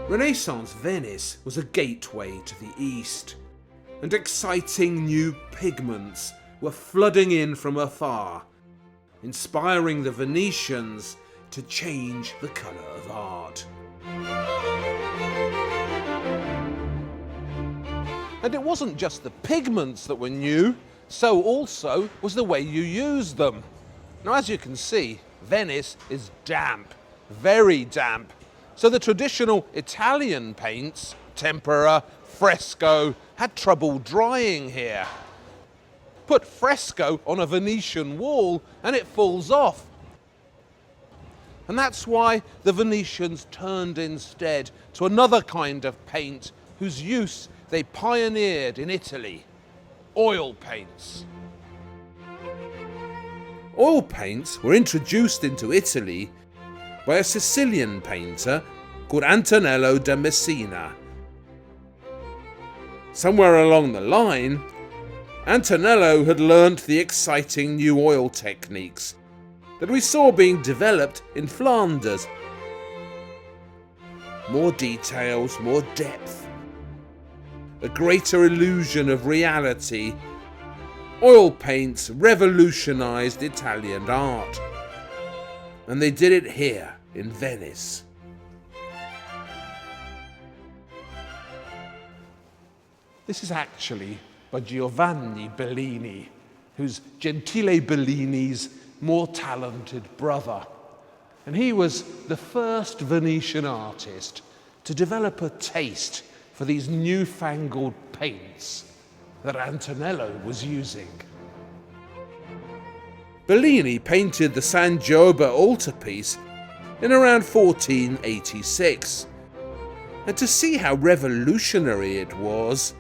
Renaissance Venice was a gateway to the East, and exciting new pigments were flooding in from afar, inspiring the Venetians to change the colour of art. And it wasn't just the pigments that were new, so also was the way you used them. Now, as you can see, Venice is damp, very damp. So the traditional Italian paints, tempera, fresco, had trouble drying here. Put fresco on a Venetian wall and it falls off. And that's why the Venetians turned instead to another kind of paint whose use they pioneered in Italy: oil paints. Oil paints were introduced into Italy by a Sicilian painter called Antonello da Messina. Somewhere along the line, Antonello had learnt the exciting new oil techniques that we saw being developed in Flanders. More details, more depth, a greater illusion of reality. Oil paints revolutionised Italian art, and they did it here in Venice. This is actually by Giovanni Bellini, who's Gentile Bellini's more talented brother. And he was the first Venetian artist to develop a taste for these newfangled paints that Antonello was using. Bellini painted the San Giobbe altarpiece in around 1486. And to see how revolutionary it was,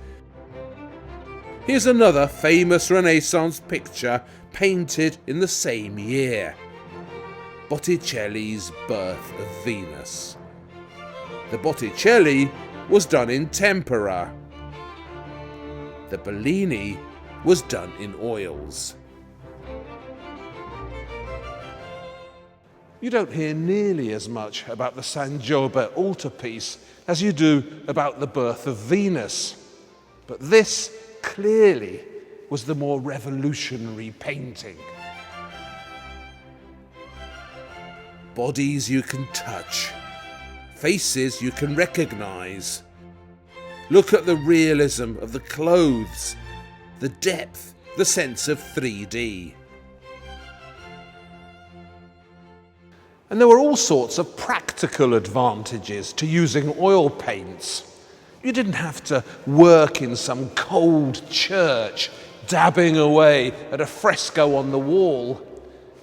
here's another famous Renaissance picture painted in the same year: Botticelli's Birth of Venus. The Botticelli was done in tempera. The Bellini was done in oils. You don't hear nearly as much about the San Giobbe altarpiece as you do about the Birth of Venus, but this clearly was the more revolutionary painting. Bodies you can touch, faces you can recognise. Look at the realism of the clothes, the depth, the sense of 3D. And there were all sorts of practical advantages to using oil paints. You didn't have to work in some cold church, dabbing away at a fresco on the wall.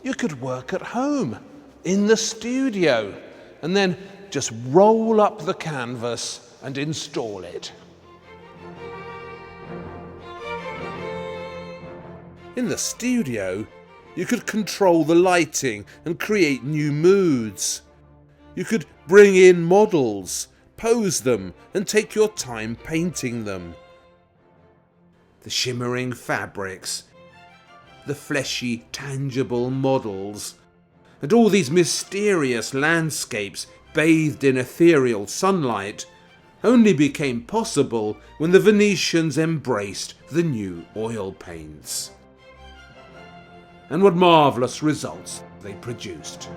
You could work at home, in the studio, and then just roll up the canvas and install it. In the studio, you could control the lighting and create new moods. You could bring in models, pose them, and take your time painting them. The shimmering fabrics, the fleshy, tangible models, and all these mysterious landscapes bathed in ethereal sunlight only became possible when the Venetians embraced the new oil paints. And what marvellous results they produced.